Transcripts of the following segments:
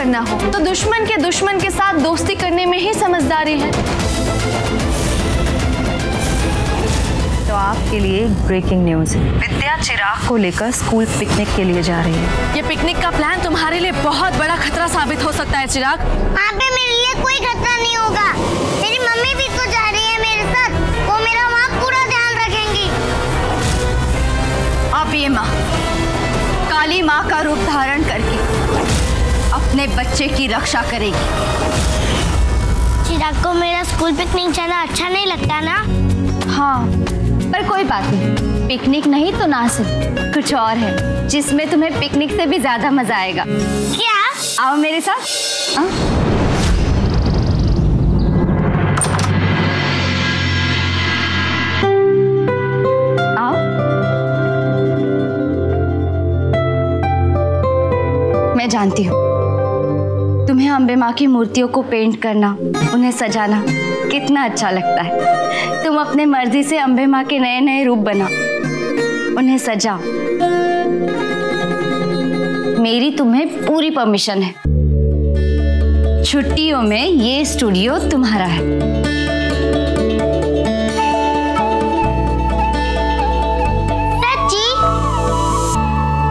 करना हो तो दुश्मन के साथ दोस्ती करने में ही समझदारी है। तो आपके लिए ब्रेकिंग न्यूज है, विद्या चिराग को लेकर स्कूल पिकनिक के लिए जा रही है। ये पिकनिक का प्लान तुम्हारे लिए बहुत बड़ा खतरा साबित हो सकता है चिराग। वहाँ पे मेरे लिए कोई खतरा नहीं होगा। मेरी मम्मी भी तो जा रही है मेरे साथ, वो मेरा वहाँ पूरा ध्यान रखेंगी। अब ये माँ काली माँ का रूप धारण करके अपने बच्चे की रक्षा करेगी। चिराग को मेरा स्कूल पिकनिक जाना अच्छा नहीं लगता ना? हाँ, पर कोई बात नहीं, पिकनिक नहीं तो नासिक कुछ और है जिसमें तुम्हें पिकनिक से भी ज्यादा मजा आएगा। क्या? आओ मेरे साथ। आओ। मैं जानती हूँ तुम्हें अम्बे माँ की मूर्तियों को पेंट करना, उन्हें सजाना कितना अच्छा लगता है। तुम अपने मर्जी से अम्बे माँ के नए नए रूप बनाओ, उन्हें सजाओ। मेरी तुम्हें पूरी परमिशन है। छुट्टियों में ये स्टूडियो तुम्हारा है। सच्ची?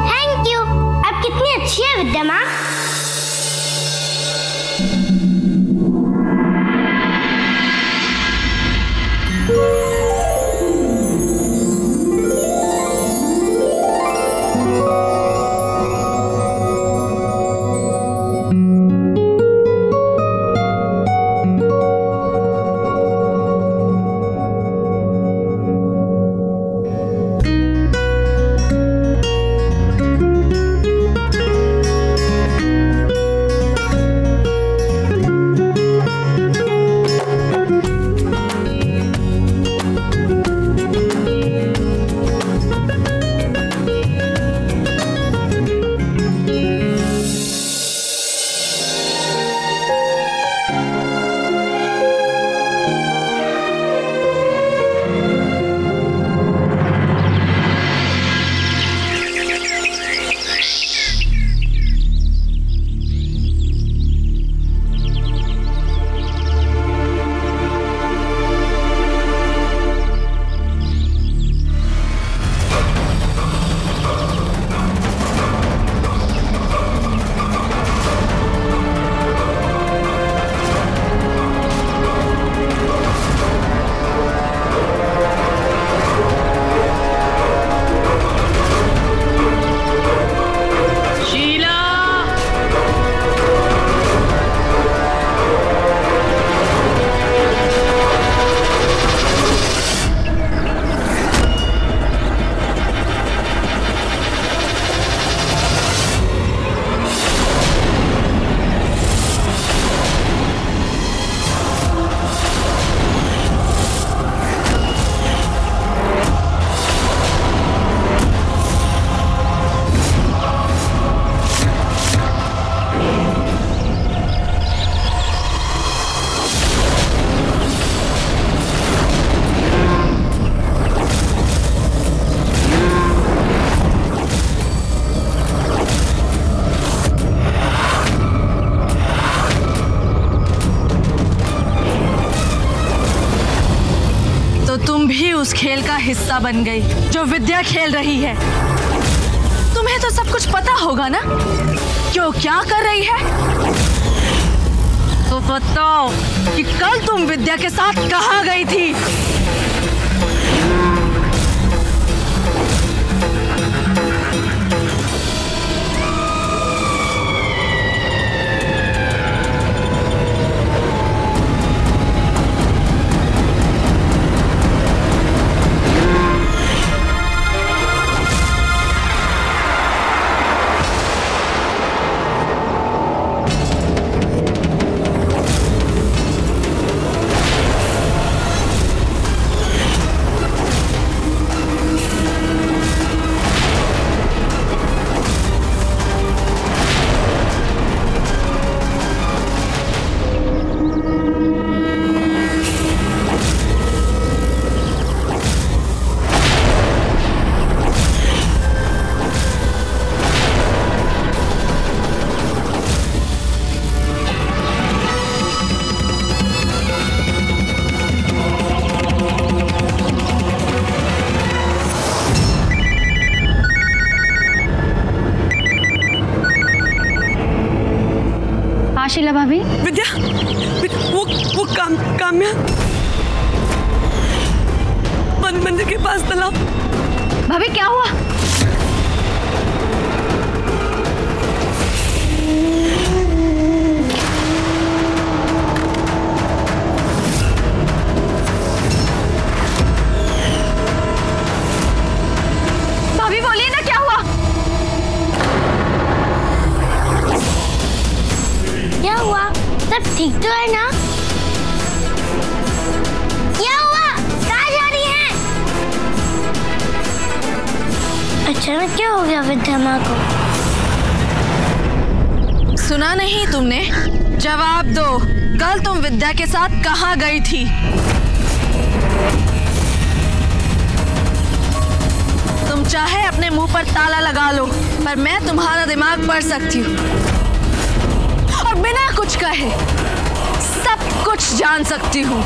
Thank you. आप कितनी अच्छी है विद्या माँ। तुम भी उस खेल का हिस्सा बन गई जो विद्या खेल रही है। तुम्हें तो सब कुछ पता होगा ना, क्यों क्या कर रही है? तो बताओ कि कल तुम विद्या के साथ कहाँ गई थी? हाँ शीला भाभी। विद्या, वो काम्या मंदिर के पास तालाब। भाभी क्या हुआ? भाभी बोलिए ना क्या हुआ? क्या हुआ? सब ठीक तो है ना? क्या हुआ? कहाँ जा रही हैं? अचानक क्या हो गया विद्या माँ को? सुना नहीं तुमने? जवाब दो, कल तुम विद्या के साथ कहाँ गई थी? तुम चाहे अपने मुंह पर ताला लगा लो, पर मैं तुम्हारा दिमाग पढ़ सकती हूँ और बिना कुछ कहे सब कुछ जान सकती हूँ।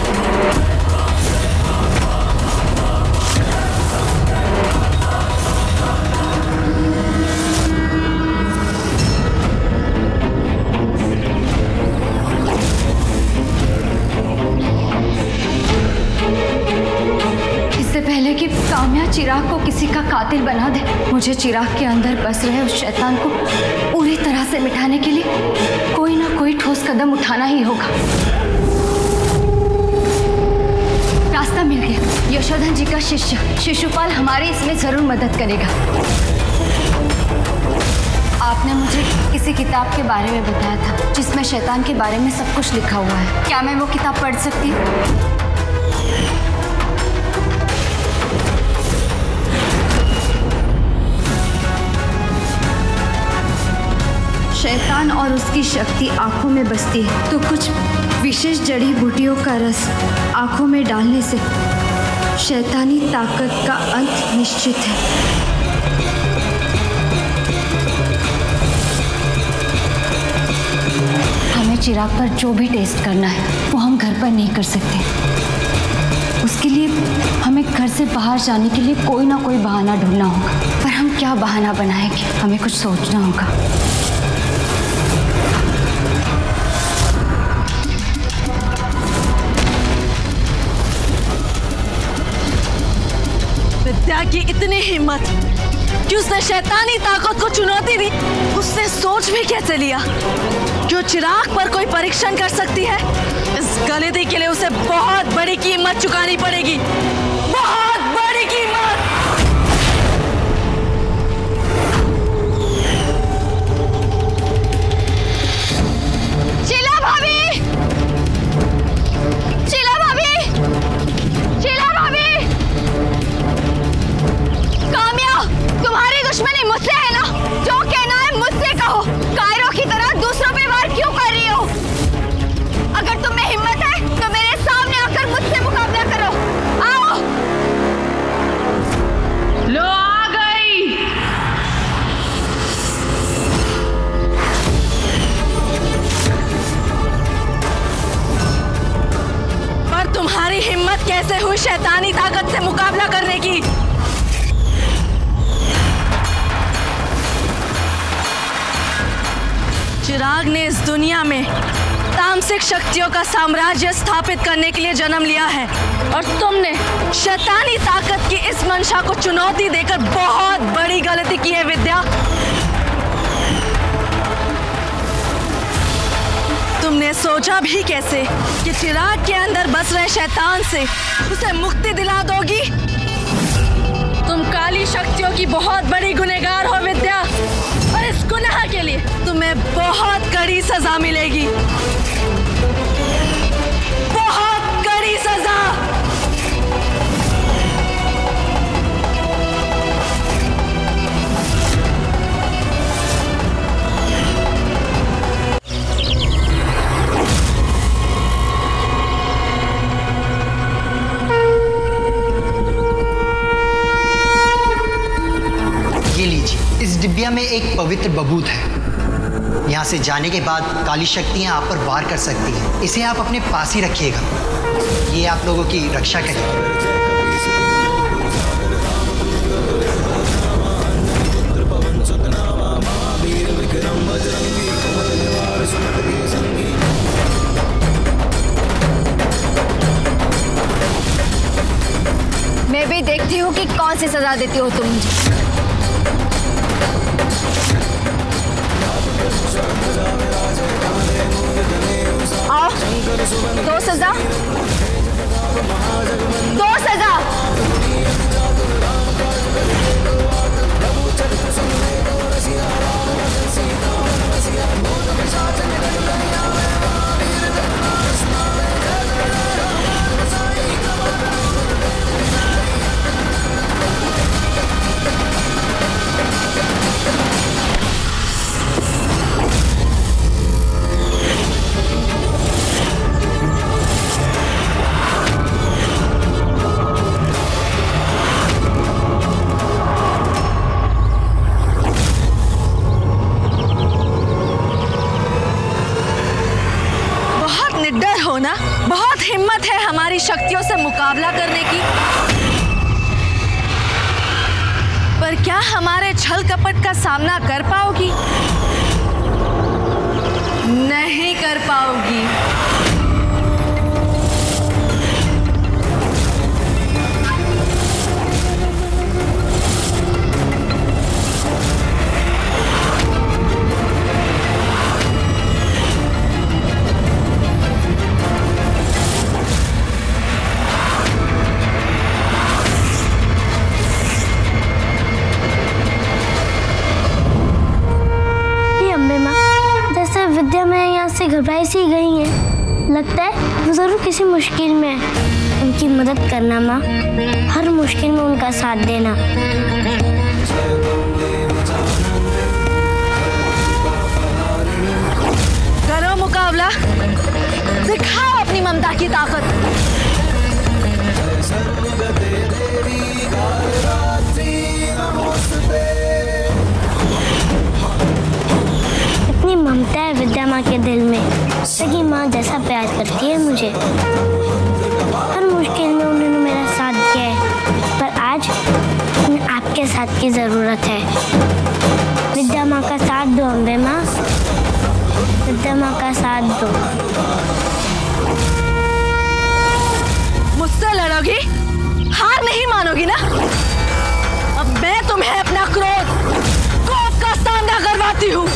इससे पहले कि काम्या चिराग को किसी का कातिल बना दे, मुझे चिराग के अंदर बस रहे उस शैतान को पूरी तरह से मिटाने के लिए कोई ना कोई ठोस कदम उठाना ही होगा। रास्ता मिल गया। यशोधन जी का शिष्य शिशुपाल हमारी इसमें जरूर मदद करेगा। आपने मुझे किसी किताब के बारे में बताया था जिसमें शैतान के बारे में सब कुछ लिखा हुआ है। क्या मैं वो किताब पढ़ सकती हूँ? शैतान और उसकी शक्ति आंखों में बसती है, तो कुछ विशेष जड़ी बूटियों का रस आंखों में डालने से शैतानी ताकत का अंत निश्चित है। हमें चिराग पर जो भी टेस्ट करना है वो हम घर पर नहीं कर सकते। उसके लिए हमें घर से बाहर जाने के लिए कोई ना कोई बहाना ढूंढना होगा। पर हम क्या बहाना बनाएंगे? हमें कुछ सोचना होगा। विद्या की इतनी हिम्मत कि उसने शैतानी ताकत को चुनौती दी। उसने सोच भी कैसे लिया कि वो चिराग पर कोई परीक्षण कर सकती है? इस गलती के लिए उसे बहुत बड़ी कीमत चुकानी पड़ेगी, बहुत बड़ी कीमत। शीला भाभी! शीला भाभी! शीला भाभी! काम्या, तुम्हारी दुश्मनी मुझसे है ना? जो कहना है मुझसे कहो। कायरों की तरह दूसरों पे वार क्यों कर रही हो? अगर तुम में हिम्मत है तो मेरे सामने आकर मुझसे मुकाबला करो। आओ। लो आ गई। पर तुम्हारी हिम्मत कैसे हुई शैतानी ताकत से मुकाबला करने की? चिराग ने इस दुनिया में तामसिक शक्तियों का साम्राज्य स्थापित करने के लिए जन्म लिया है और तुमने शैतानी ताकत की इस मंशा को चुनौती देकर बहुत बड़ी गलती की है विद्या। तुमने सोचा भी कैसे कि चिराग के अंदर बस रहे शैतान से उसे मुक्ति दिला दोगी? तुम काली शक्तियों की बहुत बड़ी गुनहगार हो विद्या, और इस गुनाह के लिए तुम्हें बहुत कड़ी सजा मिलेगी, बहुत कड़ी सजा। ये लीजिए, इस डिब्बिया में एक पवित्र बबूत है। यहाँ से जाने के बाद काली शक्तियाँ आप पर वार कर सकती हैं। इसे आप अपने पास ही रखिएगा, ये आप लोगों की रक्षा करेगा। वीर विक्रम बजरंगी कुमद निवार सुमति संगी मैं भी देखती हूँ कि कौन सी सजा देती हो तुम मुझे। आओ, दो सजा, दो सजा। ना, बहुत हिम्मत है हमारी शक्तियों से मुकाबला करने की, पर क्या हमारे छल कपट का सामना कर पाओगी? नहीं कर पाओगी। विद्या में यहाँ से घबराई सी गई है। लगता है वो जरूर किसी मुश्किल में है। उनकी मदद करना माँ, हर मुश्किल में उनका साथ देना। करो मुकाबला, दिखाओ अपनी ममता की ताकत। इतनी ममता है विद्या माँ के दिल में, सगी माँ जैसा प्यार करती है मुझे। हर मुश्किल में उन्होंने मेरा साथ दिया है, पर आज उन्हें आपके साथ की जरूरत है। विद्या माँ का साथ दो अम्बे माँ, विद्या माँ का साथ दो। मुझसे लड़ोगी? हार नहीं मानोगी ना? अब मैं तुम्हें अपना कोप का सामना करवाती हूँ।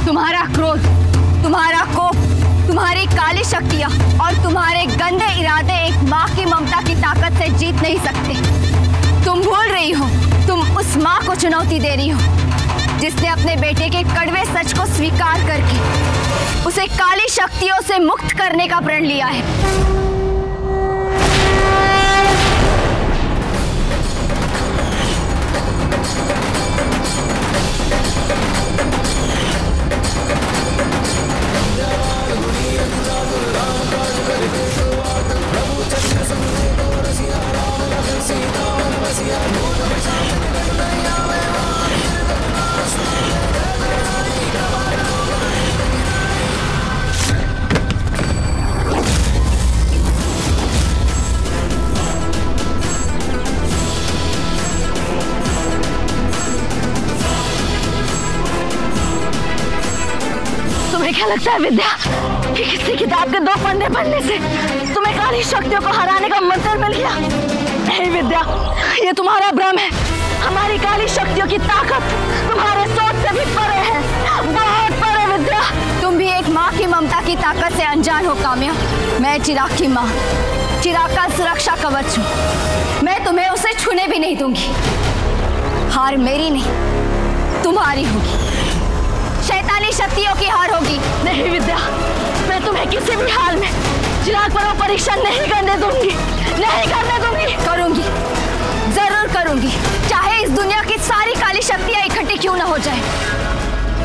तुम्हारा क्रोध, तुम्हारा कोप, तुम्हारी काली शक्तियां और तुम्हारे गंदे इरादे एक माँ की ममता की ताकत से जीत नहीं सकते। तुम भूल रही हो, तुम उस माँ को चुनौती दे रही हो जिसने अपने बेटे के कड़वे सच को स्वीकार करके उसे काली शक्तियों से मुक्त करने का प्रण लिया है। क्या लगता है विद्या कि किसी किताब के 2 पन्ने पढ़ने से तुम्हें काली शक्तियों को हराने का मंत्र मिल गया? नहीं विद्या, ये तुम्हारा भ्रम है। हमारी काली शक्तियों की ताकत तुम्हारे सोच से भी परे है, बहुत परे विद्या। तुम भी एक माँ की ममता की ताकत से अनजान हो काम्या। मैं चिराग की माँ, चिराग का सुरक्षा कवच हूँ। मैं तुम्हें उसे छूने भी नहीं दूंगी। हार मेरी नहीं, तुम्हारी होगी। शैतानी शक्तियों की हार होगी। नहीं विद्या, मैं तुम्हें किसी भी हाल में चिराग पर वो परीक्षा नहीं करने दूंगी, नहीं करने दूंगी। करूंगी, जरूर करूंगी, चाहे इस दुनिया की सारी काली शक्तियां इकट्ठी क्यों ना हो जाए,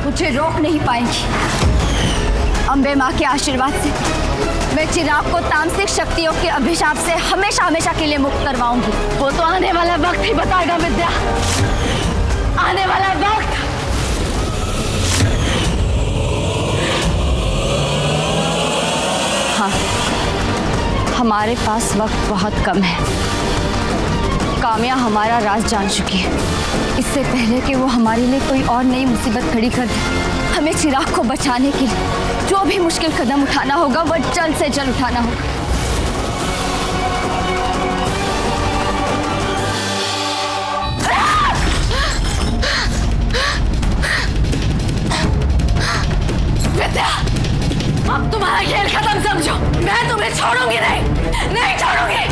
मुझे रोक नहीं पाएंगी। अम्बे माँ के आशीर्वाद से मैं चिराग को तामसिक शक्तियों के अभिशाप से हमेशा हमेशा के लिए मुक्त करवाऊंगी। वो तो आने वाला वक्त ही बताएगा विद्या, आने वाला वक्त। हाँ, हमारे पास वक्त बहुत कम है। काम्या हमारा राज जान चुकी है। इससे पहले कि वो हमारे लिए कोई और नई मुसीबत खड़ी कर दे, हमें चिराग को बचाने के लिए जो भी मुश्किल कदम उठाना होगा वो जल्द से जल्द उठाना होगा। विद्या, अब तुम्हारा खेल खत्म समझो। मैं तुम्हें छोड़ूंगी नहीं, नहीं छोड़ूंगी।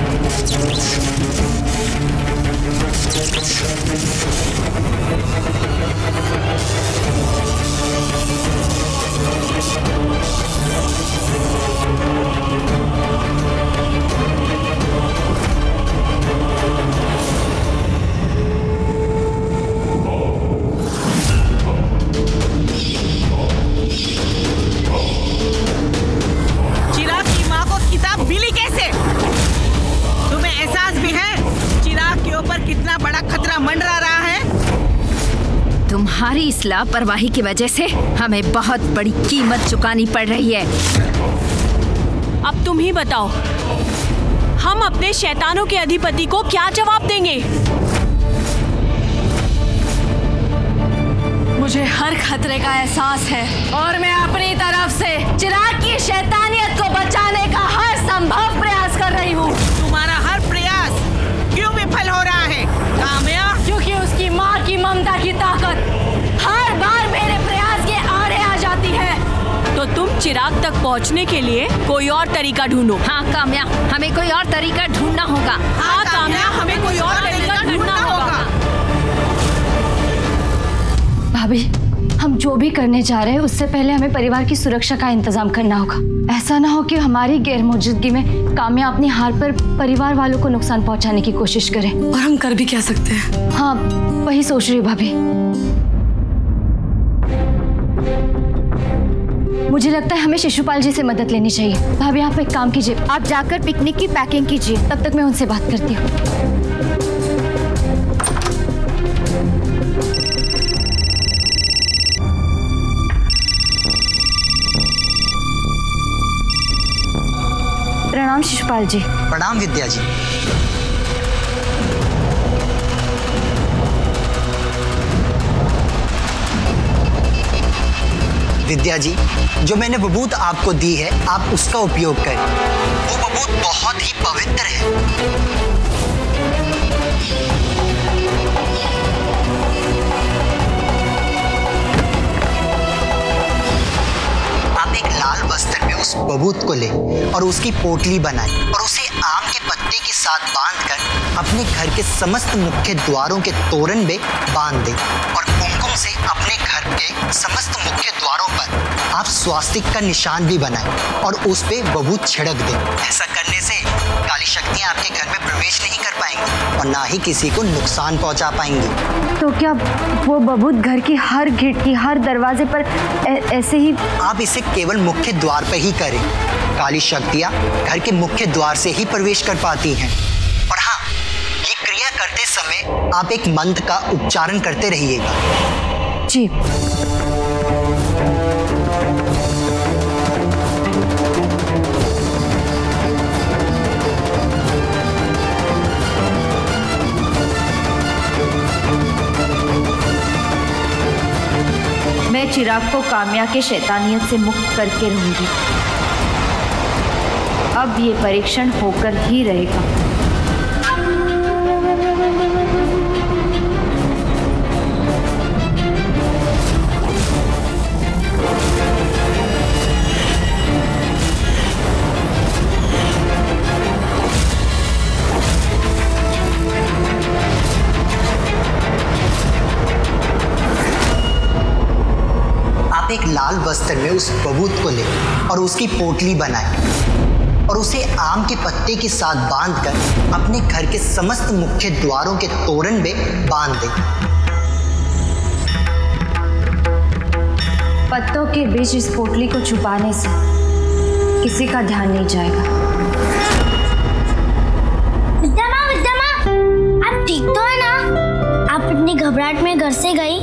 चिराग की माँ को किताब मिली कैसे? तुम्हें एहसास भी है चिराग के ऊपर कितना बड़ा खतरा मंडरा रहा है? तुम्हारी इस लापरवाही की वजह से हमें बहुत बड़ी कीमत चुकानी पड़ रही है। अब तुम ही बताओ, हम अपने शैतानों के अधिपति को क्या जवाब देंगे? मुझे हर खतरे का एहसास है और मैं अपनी तरफ से चिराग की शैतानियत को बचाने का हर संभव प्रयास कर रही हूँ। तुम्हारा हर प्रयास क्यों विफल हो रहा है काम्या? क्योंकि उसकी माँ की ममता की ताकत हर बार मेरे प्रयास के आड़े आ जाती है। तो तुम चिराग तक पहुंचने के लिए कोई और तरीका ढूंढो। हाँ काम्या, हमें कोई और तरीका ढूंढना होगा। हाँ काम्या, हमें कोई और तरीका ढूंढना होगा। भाभी, हम जो भी करने जा रहे हैं उससे पहले हमें परिवार की सुरक्षा का इंतजाम करना होगा। ऐसा ना हो कि हमारी गैर मौजूदगी में काम्या अपनी हार पर परिवार वालों को नुकसान पहुंचाने की कोशिश करे। और हम कर भी क्या सकते हैं? हाँ, वही सोच रही हूँ भाभी। मुझे लगता है हमें शिशुपाल जी से मदद लेनी चाहिए। भाभी, आप एक काम कीजिए, आप जाकर पिकनिक की पैकिंग कीजिए, तब तक मैं उनसे बात करती हूँ। प्रणाम शिशुपाल जी। प्रणाम विद्या जी। विद्या जी, जो मैंने बबूत आपको दी है, आप उसका उपयोग करें। वो बबूत बहुत ही पवित्र है। आप एक लाल वस्त्र में उस बबूत को ले और उसकी पोटली बनाएं और उसे आम के पत्ते के साथ बांधकर अपने घर के समस्त मुख्य द्वारों के तोरण में बांध दें और कुमकुम से अपने घर के समस्त मुख्य द्वारों पर आप स्वास्तिक का निशान भी बनाएं और उस पे बबूत छिड़क दें। ऐसा करने से काली शक्तियां आपके घर में प्रवेश नहीं कर पाएंगी और ना ही किसी को नुकसान पहुंचा पाएंगी। तो क्या वो बबूत घर की हर खिड़की, हर दरवाजे पर ऐसे ही? आप इसे केवल मुख्य द्वार पर ही करें। काली शक्तियां घर के मुख्य द्वार से ही प्रवेश कर पाती हैं। और हाँ, ये क्रिया करते समय आप एक मंत्र का उच्चारण करते रहिएगा। जी। मैं मैं चिराग को काम्या के शैतानियत से मुक्त करके रहूंगी। अब ये परीक्षण होकर ही रहेगा। एक लाल वस्त्र में उस बबूत को ले और उसकी पोटली बनाए और उसे आम के पत्ते के साथ बांधकर अपने घर के समस्त मुख्य द्वारों के तोरण में बांध दे। पत्तों के बीच इस पोटली को छुपाने से किसी का ध्यान नहीं जाएगा। विद्या माँ, आप ठीक तो है ना? आप इतनी घबराहट में घर से गई,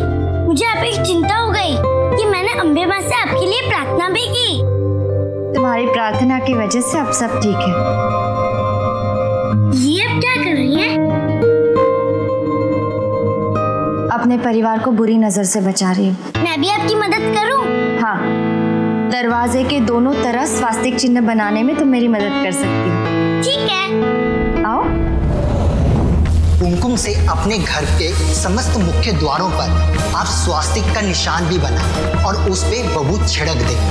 मुझे आप एक चिंता हो गई कि मैंने अम्बे माँ से आपके लिए प्रार्थना भी की। तुम्हारी प्रार्थना की वजह से अब सब ठीक है। ये अब क्या कर रही हैं? अपने परिवार को बुरी नजर से बचा रही हूँ। मैं भी आपकी मदद करूँ? हाँ, दरवाजे के दोनों तरफ स्वास्तिक चिन्ह बनाने में तुम मेरी मदद कर सकती हो। ठीक है, आओ। कुमकुम से अपने घर के समस्त मुख्य द्वारों पर आप स्वास्तिक का निशान भी बनाएं और उस पे बबूत छिड़क दें।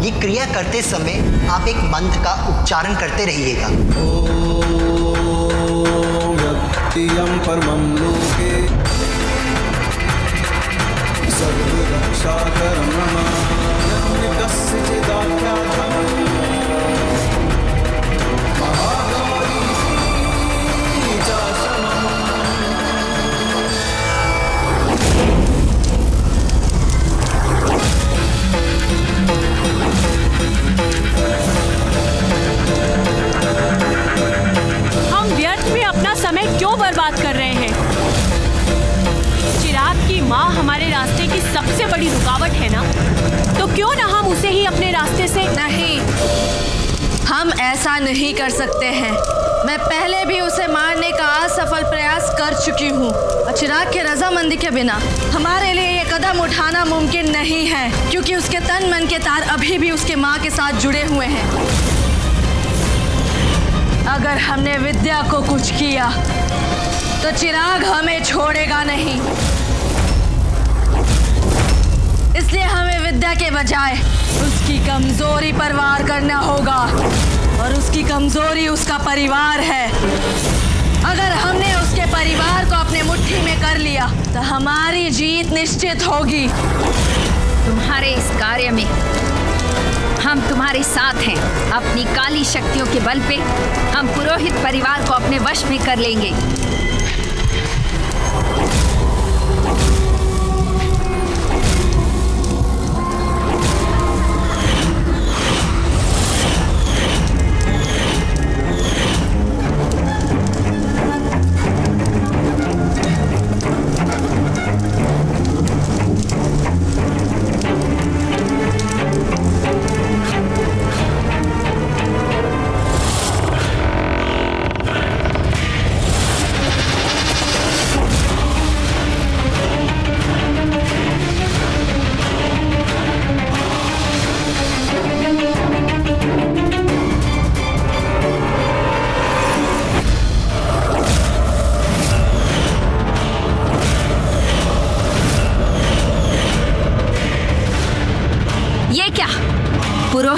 ये क्रिया करते समय आप एक मंत्र का उच्चारण करते रहिएगा। ओम यत्तियं परमं लोके सर्वरक्षाकरं नमामि कस्यचिदाख्यातं महागौरी चाशमम्। समय क्यों बर्बाद कर रहे हैं? चिराग की माँ हमारे रास्ते की सबसे बड़ी रुकावट है ना, तो क्यों ना हम उसे ही अपने रास्ते से। नहीं, हम ऐसा नहीं कर सकते हैं। मैं पहले भी उसे मारने का असफल प्रयास कर चुकी हूँ और चिराग के रजामंदी के बिना हमारे लिए ये कदम उठाना मुमकिन नहीं है, क्योंकि उसके तन मन के तार अभी भी उसके माँ के साथ जुड़े हुए हैं। अगर हमने विद्या को कुछ किया तो चिराग हमें छोड़ेगा नहीं, इसलिए हमें विद्या के बजाय उसकी कमजोरी पर वार करना होगा, और उसकी कमजोरी उसका परिवार है। अगर हमने उसके परिवार को अपने मुट्ठी में कर लिया तो हमारी जीत निश्चित होगी। तुम्हारे इस कार्य में हम तुम्हारे साथ हैं। अपनी काली शक्तियों के बल पे हम पुरोहित परिवार को अपने वश में कर लेंगे।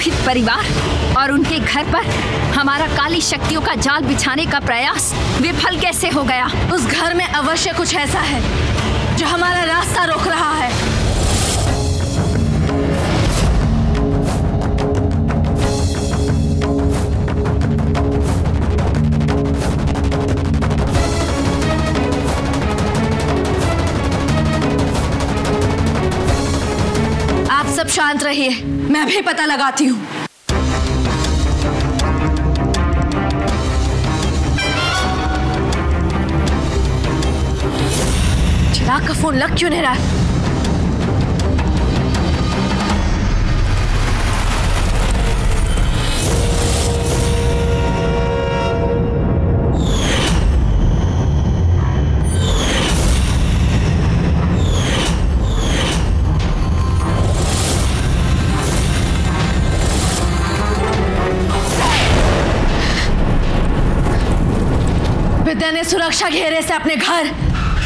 पुरोहित परिवार और उनके घर पर हमारा काली शक्तियों का जाल बिछाने का प्रयास विफल कैसे हो गया? उस घर में अवश्य कुछ ऐसा है जो हमारा रास्ता रोक रहा है। आप सब शांत रहिए, मैं भी पता लगाती हूँ। चिराग का फोन लग क्यों नहीं रहा है? विद्या ने सुरक्षा घेरे से अपने घर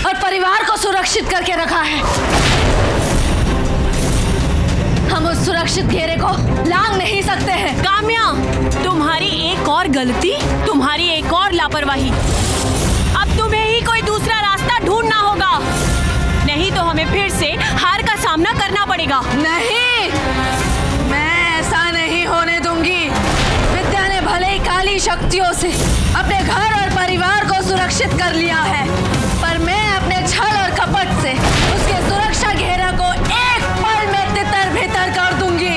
और परिवार को सुरक्षित करके रखा है। हम उस सुरक्षित घेरे को लांघ नहीं सकते हैं। काम्या, तुम्हारी एक और गलती, तुम्हारी एक और लापरवाही। अब तुम्हें ही कोई दूसरा रास्ता ढूंढना होगा, नहीं तो हमें फिर से हार का सामना करना पड़ेगा। नहीं, मैं ऐसा नहीं होने दूंगी। विद्या ने भले ही काली शक्तियों से अपने घर और परिवार को सुरक्षित कर लिया है, पर मैं अपने छल और कपट से उसके सुरक्षा घेरा को एक पल में तितर भीतर कर दूंगी।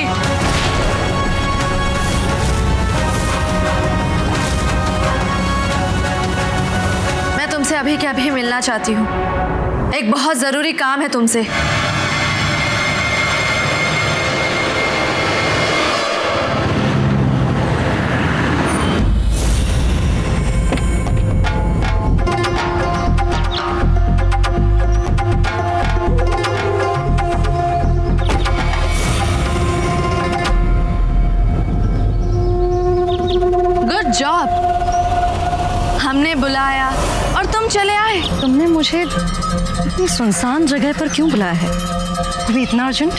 मैं तुमसे अभी के अभी मिलना चाहती हूँ। एक बहुत जरूरी काम है तुमसे। जॉब, हमने बुलाया और तुम चले आए। तुमने मुझे इतनी सुनसान जगह पर क्यों बुलाया है? अभी इतना अर्जेंट?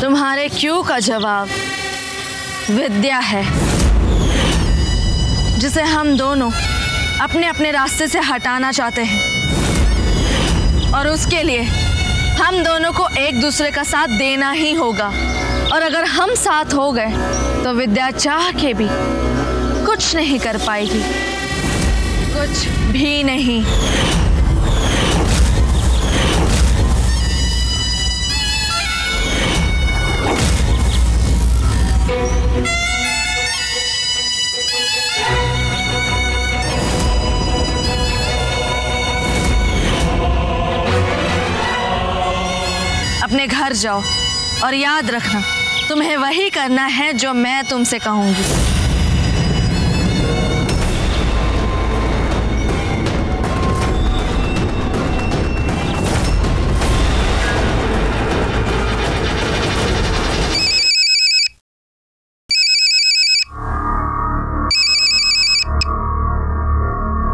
तुम्हारे क्यों का जवाब विद्या है, जिसे हम दोनों अपने अपने रास्ते से हटाना चाहते हैं, और उसके लिए हम दोनों को एक दूसरे का साथ देना ही होगा। और अगर हम साथ हो गए तो विद्या चाह के भी कुछ नहीं कर पाएगी, कुछ भी नहीं। अपने घर जाओ और याद रखना, तुम्हें वही करना है जो मैं तुमसे कहूंगी।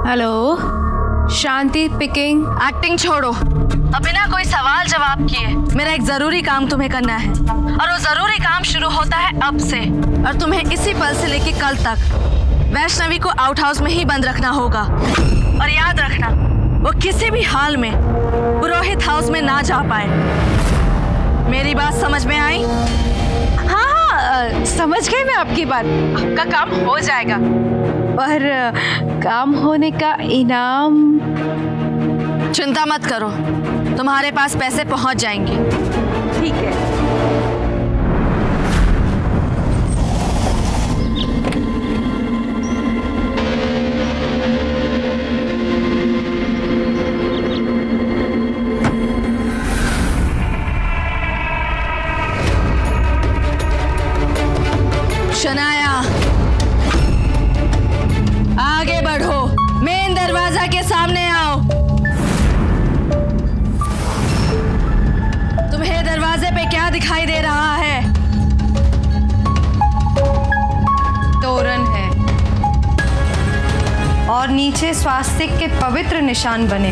हेलो, शांति पिकिंग। एक्टिंग छोड़ो, अब बिना कोई सवाल जवाब किए मेरा एक जरूरी काम तुम्हें करना है, और वो जरूरी काम शुरू होता है अब से। और तुम्हें इसी पल से लेकर कल तक वैष्णवी को आउट हाउस में ही बंद रखना होगा। और याद रखना, वो किसी भी हाल में पुरोहित हाउस में ना जा पाए। मेरी बात समझ में आई? हाँ, समझ गई मैं आपकी बात। आपका काम हो जाएगा, पर काम होने का इनाम? चिंता मत करो, तुम्हारे पास पैसे पहुंच जाएंगे। ठीक है। शनाया, आगे बढ़ो, मेन दरवाजा के सामने आओ। तुम्हें दरवाजे पे क्या दिखाई दे रहा है? तोरण है और नीचे स्वास्तिक के पवित्र निशान बने।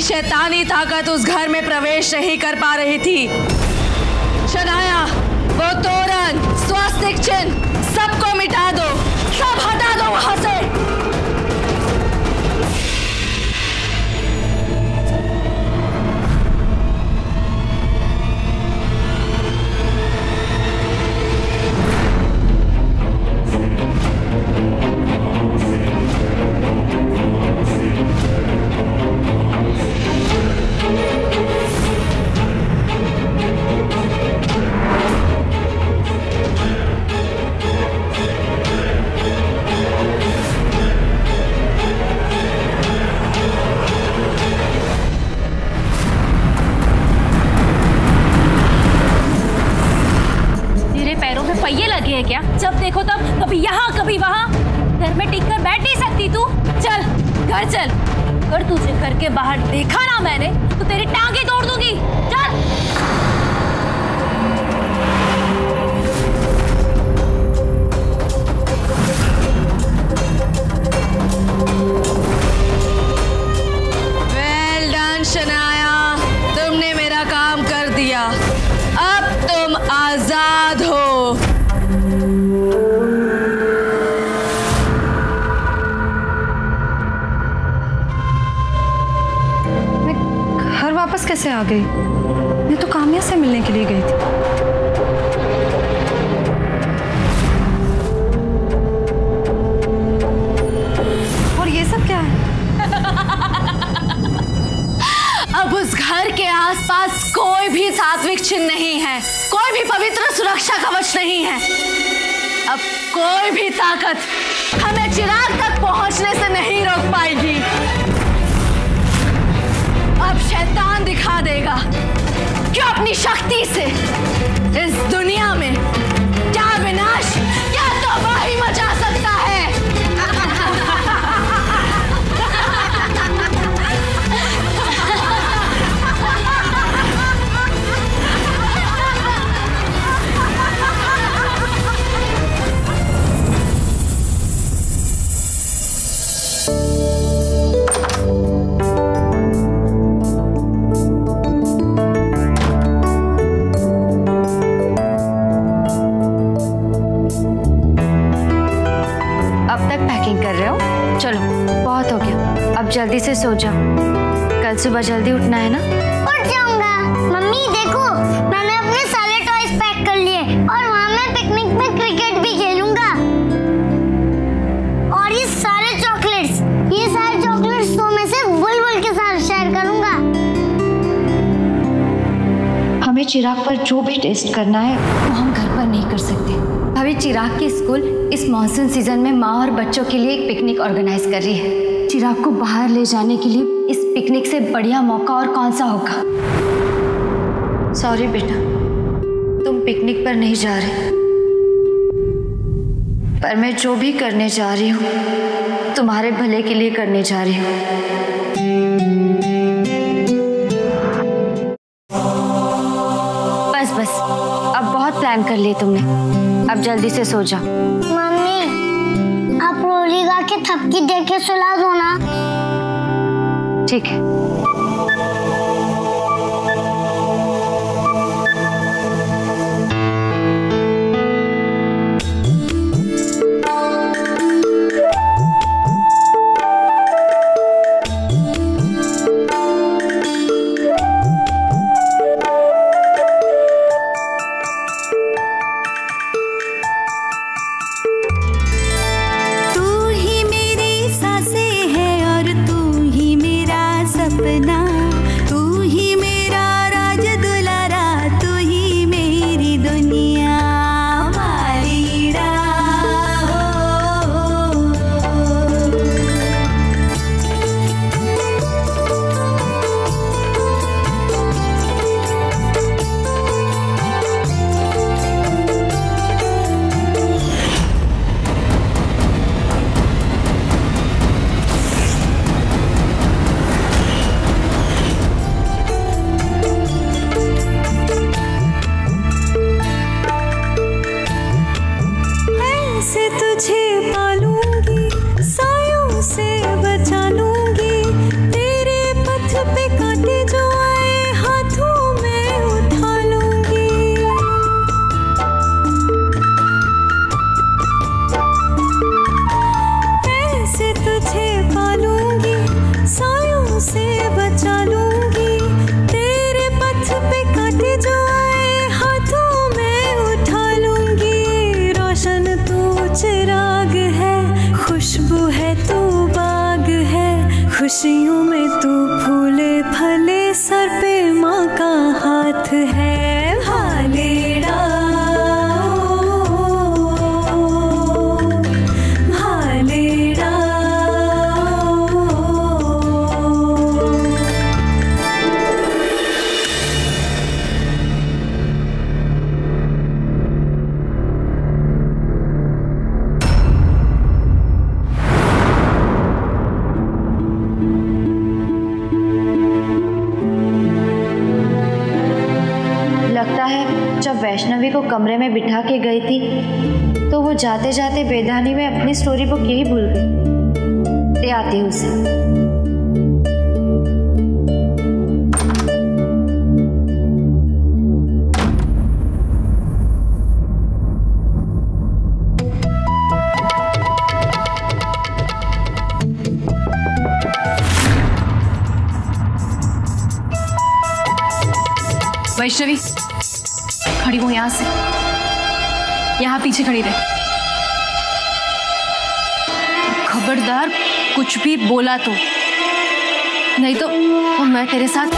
शैतानी ताकत उस घर में प्रवेश नहीं कर पा रही थी। शनाया, वो तोरण, स्वास्तिक चिन्ह सबको मिटा दो, सब हटा दो वहां से। पहिए लगे हैं क्या? जब देखो तब कभी यहाँ कभी वहाँ। घर में टिक कर बैठ नहीं सकती तू? चल घर चल। अगर तुझे घर के बाहर देखा ना मैंने तो तेरी टांगे तोड़ दूंगी। चल। वेल डन शनाया, तुमने मेरा काम कर दिया। अब तुम आजाद हो। वापस कैसे आ गई? मैं तो काम्या से मिलने के लिए गई थी। और ये सब क्या है? अब उस घर के आसपास कोई भी सात्विक चिन्ह नहीं है, कोई भी पवित्र सुरक्षा कवच नहीं है। अब कोई भी ताकत हमें चिराग तक पहुंचने से नहीं रोक पाएगी। अब शैतान दिखा देगा कि अपनी शक्ति से इस दुनिया में क्या विनाश, क्या तबाही मचा सकता है। चलो बहुत हो गया, अब जल्दी से सो जाओ, कल सुबह जल्दी उठना है ना। उठ जाऊंगा। मम्मी देखो, मैंने अपने सारे टॉयज पैक कर लिए और वहाँ मैं पिकनिक में क्रिकेट भी खेलूंगा। और ये सारे चॉकलेट्स तो मैं से बुलबुल के साथ शेयर करूंगा। हमें चिराग पर जो भी टेस्ट करना है वो हम घर पर नहीं कर सकते। अभी चिराग की स्कूल इस मॉनसून सीजन में माँ और बच्चों के लिए एक पिकनिक ऑर्गेनाइज कर रही है। चिराग को बाहर ले जाने के लिए इस पिकनिक से बढ़िया मौका और कौन सा होगा। सॉरी बेटा, तुम पिकनिक पर नहीं जा रहे, पर मैं जो भी करने जा रही हूँ तुम्हारे भले के लिए करने जा रही हूँ। बस अब बहुत प्लान कर लिए तुमने, अब जल्दी से सो जाओ। मम्मी, आप रोली गा के थपकी दे के सुला दो ना। ठीक है। तू ही मेरी सांसें है और तू ही मेरा सब खुशियों में तू फूले फले, सर पे माँ का हाथ है भालेड़ा, भालेड़ा। लगता है जब वैष्णवी को कमरे में बिठा के गई थी तो वो जाते जाते बेदानी में अपनी स्टोरी बुक यही भूल गई। दे आती हूँ उसे। वैष्णवी खड़ी हो, यहां से, यहां पीछे खड़ी रहे। खबरदार कुछ भी बोला तो, नहीं तो मैं तेरे साथ।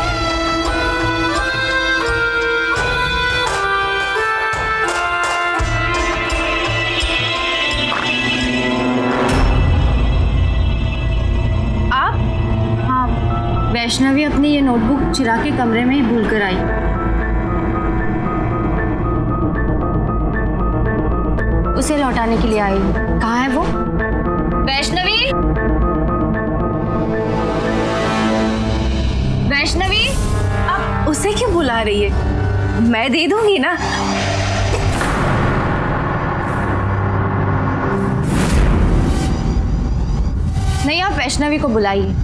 आप? हाँ, वैष्णवी अपनी ये नोटबुक चिराग के कमरे में ही भूल कर आई। उसे लौटाने के लिए आई हूँ। कहाँ है वो? वैष्णवी, वैष्णवी, आप उसे क्यों बुला रही है? मैं दे दूंगी ना। नहीं, आप वैष्णवी को बुलाइए।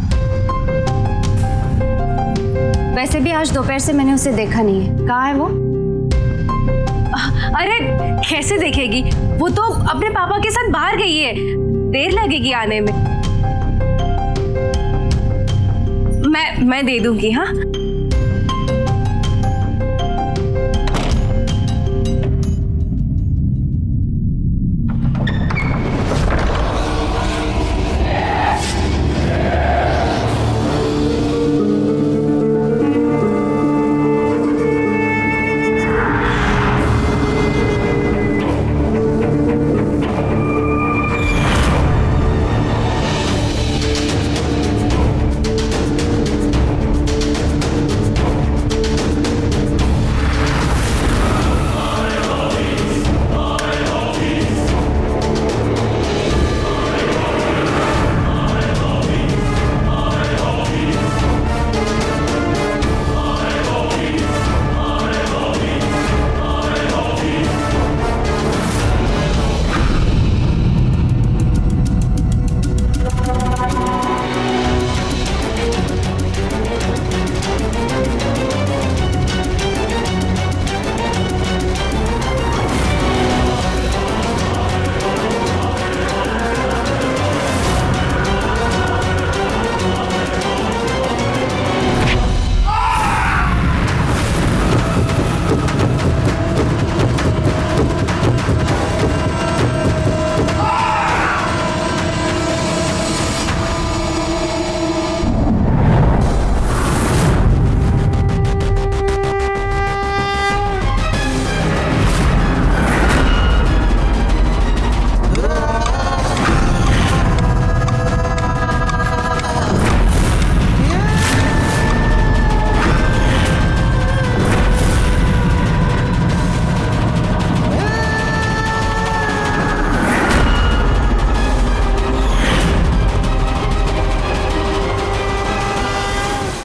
वैसे भी आज दोपहर से मैंने उसे देखा नहीं है। कहाँ है वो? अरे कैसे देखेगी, वो तो अपने पापा के साथ बाहर गई है, देर लगेगी आने में। मैं दे दूंगी। हाँ